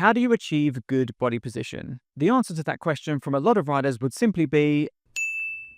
how do you achieve good body position? The answer to that question from a lot of riders would simply be,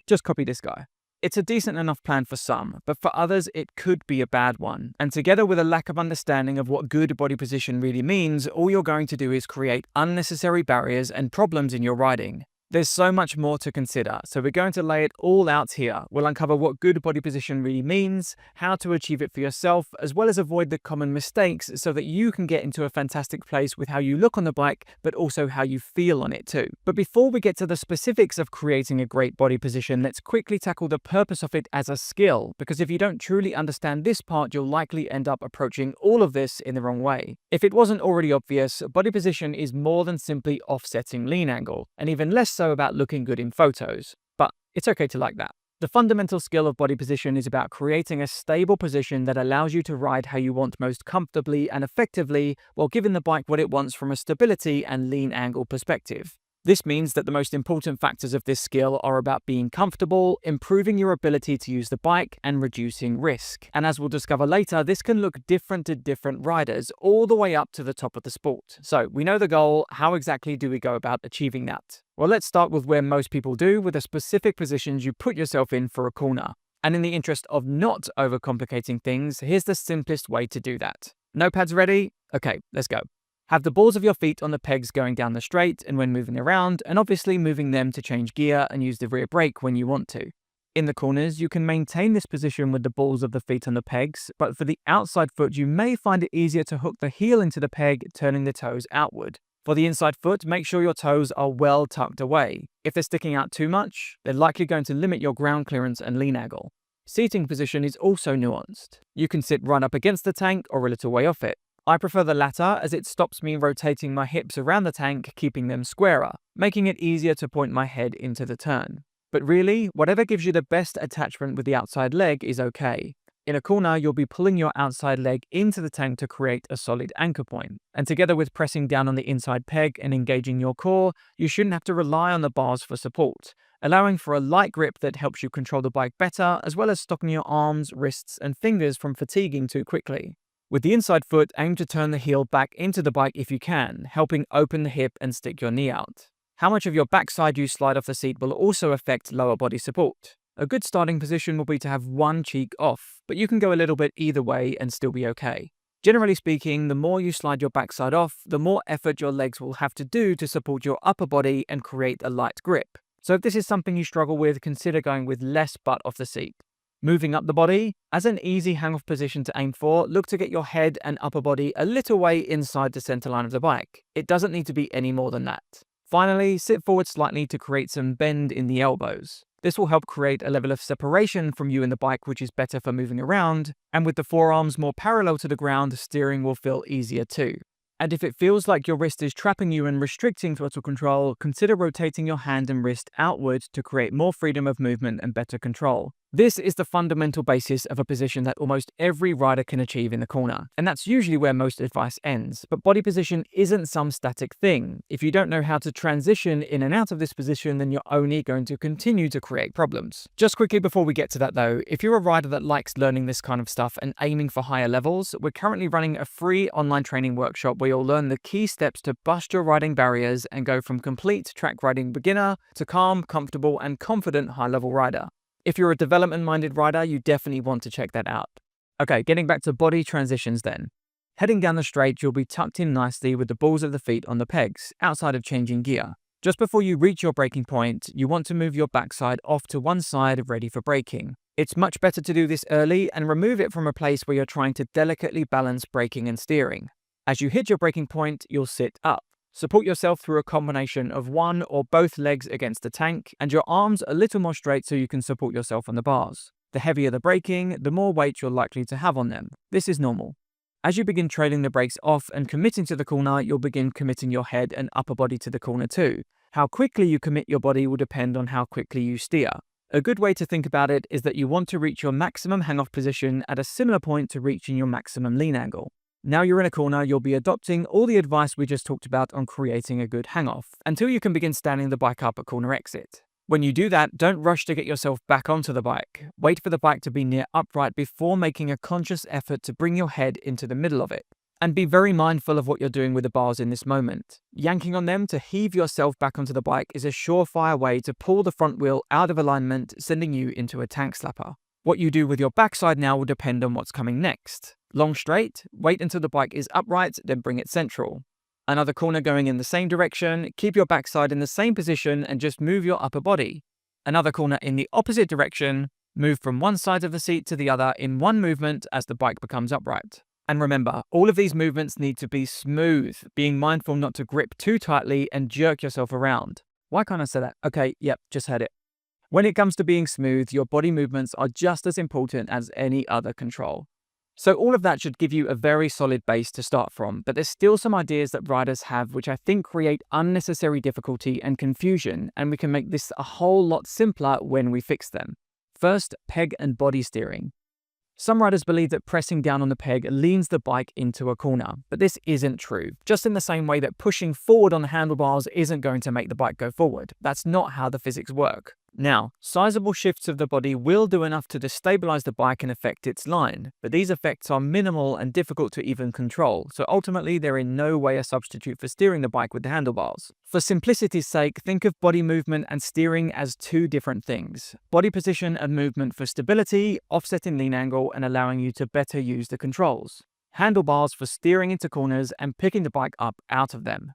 just copy this guy. It's a decent enough plan for some, but for others it could be a bad one. And together with a lack of understanding of what good body position really means, all you're going to do is create unnecessary barriers and problems in your riding. There's so much more to consider, so we're going to lay it all out here. We'll uncover what good body position really means, how to achieve it for yourself, as well as avoid the common mistakes so that you can get into a fantastic place with how you look on the bike, but also how you feel on it too. But before we get to the specifics of creating a great body position, let's quickly tackle the purpose of it as a skill, because if you don't truly understand this part, you'll likely end up approaching all of this in the wrong way. If it wasn't already obvious, body position is more than simply offsetting lean angle, and even less so about looking good in photos, but it's okay to like that. The fundamental skill of body position is about creating a stable position that allows you to ride how you want most comfortably and effectively while giving the bike what it wants from a stability and lean angle perspective. This means that the most important factors of this skill are about being comfortable, improving your ability to use the bike, and reducing risk. And as we'll discover later, this can look different to different riders, all the way up to the top of the sport. So we know the goal. How exactly do we go about achieving that? Well, let's start with where most people do, with the specific positions you put yourself in for a corner. And in the interest of not overcomplicating things, here's the simplest way to do that. Notepads ready? Okay, let's go. Have the balls of your feet on the pegs going down the straight and when moving around, and obviously moving them to change gear and use the rear brake when you want to. In the corners, you can maintain this position with the balls of the feet on the pegs, but for the outside foot, you may find it easier to hook the heel into the peg, turning the toes outward. For the inside foot, make sure your toes are well tucked away. If they're sticking out too much, they're likely going to limit your ground clearance and lean angle. Seating position is also nuanced. You can sit right up against the tank or a little way off it. I prefer the latter as it stops me rotating my hips around the tank, keeping them squarer, making it easier to point my head into the turn. But really, whatever gives you the best attachment with the outside leg is okay. In a corner, you'll be pulling your outside leg into the tank to create a solid anchor point. And together with pressing down on the inside peg and engaging your core, you shouldn't have to rely on the bars for support, allowing for a light grip that helps you control the bike better, as well as stopping your arms, wrists, and fingers from fatiguing too quickly. With the inside foot, aim to turn the heel back into the bike if you can, helping open the hip and stick your knee out. How much of your backside you slide off the seat will also affect lower body support. A good starting position will be to have one cheek off, but you can go a little bit either way and still be okay. Generally speaking, the more you slide your backside off, the more effort your legs will have to do to support your upper body and create a light grip. So if this is something you struggle with, consider going with less butt off the seat. Moving up the body, as an easy hang-off position to aim for, look to get your head and upper body a little way inside the center line of the bike. It doesn't need to be any more than that. Finally, sit forward slightly to create some bend in the elbows. This will help create a level of separation from you and the bike, which is better for moving around, and with the forearms more parallel to the ground, steering will feel easier too. And if it feels like your wrist is trapping you and restricting throttle control, consider rotating your hand and wrist outward to create more freedom of movement and better control. This is the fundamental basis of a position that almost every rider can achieve in the corner, and that's usually where most advice ends. But body position isn't some static thing. If you don't know how to transition in and out of this position, then you're only going to continue to create problems. Just quickly before we get to that though, if you're a rider that likes learning this kind of stuff and aiming for higher levels, we're currently running a free online training workshop where you'll learn the key steps to bust your riding barriers and go from complete track riding beginner to calm, comfortable, and confident high-level rider. If you're a development-minded rider, you definitely want to check that out. Okay, getting back to body transitions then. Heading down the straight, you'll be tucked in nicely with the balls of the feet on the pegs, outside of changing gear. Just before you reach your braking point, you want to move your backside off to one side, ready for braking. It's much better to do this early and remove it from a place where you're trying to delicately balance braking and steering. As you hit your braking point, you'll sit up. Support yourself through a combination of one or both legs against the tank, and your arms a little more straight so you can support yourself on the bars. The heavier the braking, the more weight you're likely to have on them. This is normal. As you begin trailing the brakes off and committing to the corner, you'll begin committing your head and upper body to the corner too. How quickly you commit your body will depend on how quickly you steer. A good way to think about it is that you want to reach your maximum hang-off position at a similar point to reaching your maximum lean angle. Now you're in a corner, you'll be adopting all the advice we just talked about on creating a good hang-off, until you can begin standing the bike up at corner exit. When you do that, don't rush to get yourself back onto the bike. Wait for the bike to be near upright before making a conscious effort to bring your head into the middle of it. And be very mindful of what you're doing with the bars in this moment. Yanking on them to heave yourself back onto the bike is a surefire way to pull the front wheel out of alignment, sending you into a tank slapper. What you do with your backside now will depend on what's coming next. Long straight, wait until the bike is upright, then bring it central. Another corner going in the same direction, keep your backside in the same position and just move your upper body. Another corner in the opposite direction, move from one side of the seat to the other in one movement as the bike becomes upright. And remember, all of these movements need to be smooth, being mindful not to grip too tightly and jerk yourself around. Why can't I say that? Okay, yep, just heard it. When it comes to being smooth, your body movements are just as important as any other control. So all of that should give you a very solid base to start from, but there's still some ideas that riders have which I think create unnecessary difficulty and confusion, and we can make this a whole lot simpler when we fix them. First, peg and body steering. Some riders believe that pressing down on the peg leans the bike into a corner, but this isn't true. Just in the same way that pushing forward on the handlebars isn't going to make the bike go forward. That's not how the physics work. Now, sizable shifts of the body will do enough to destabilize the bike and affect its line, but these effects are minimal and difficult to even control, so ultimately they're in no way a substitute for steering the bike with the handlebars. For simplicity's sake, think of body movement and steering as two different things. Body position and movement for stability, offsetting lean angle and allowing you to better use the controls. Handlebars for steering into corners and picking the bike up out of them.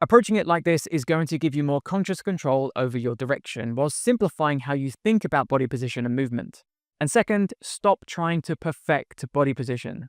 Approaching it like this is going to give you more conscious control over your direction while simplifying how you think about body position and movement. And second, stop trying to perfect body position.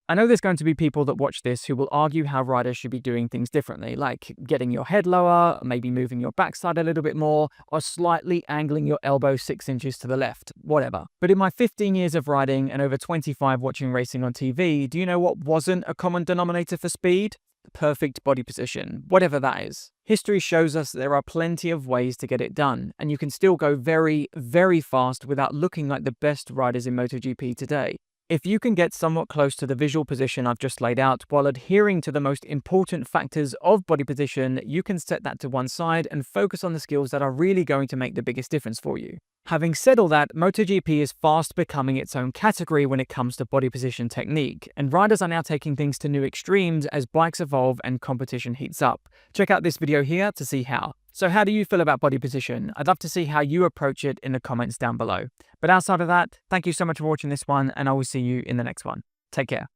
I know there's going to be people that watch this who will argue how riders should be doing things differently, like getting your head lower, maybe moving your backside a little bit more, or slightly angling your elbow 6 inches to the left, whatever. But in my 15 years of riding and over 25 watching racing on TV, do you know what wasn't a common denominator for speed? Perfect body position, whatever that is. History shows us there are plenty of ways to get it done, and you can still go very, very fast without looking like the best riders in MotoGP today. If you can get somewhat close to the visual position I've just laid out while adhering to the most important factors of body position, you can set that to one side and focus on the skills that are really going to make the biggest difference for you. Having said all that, MotoGP is fast becoming its own category when it comes to body position technique, and riders are now taking things to new extremes as bikes evolve and competition heats up. Check out this video here to see how. So how do you feel about body position? I'd love to see how you approach it in the comments down below. But outside of that, thank you so much for watching this one, and I will see you in the next one. Take care.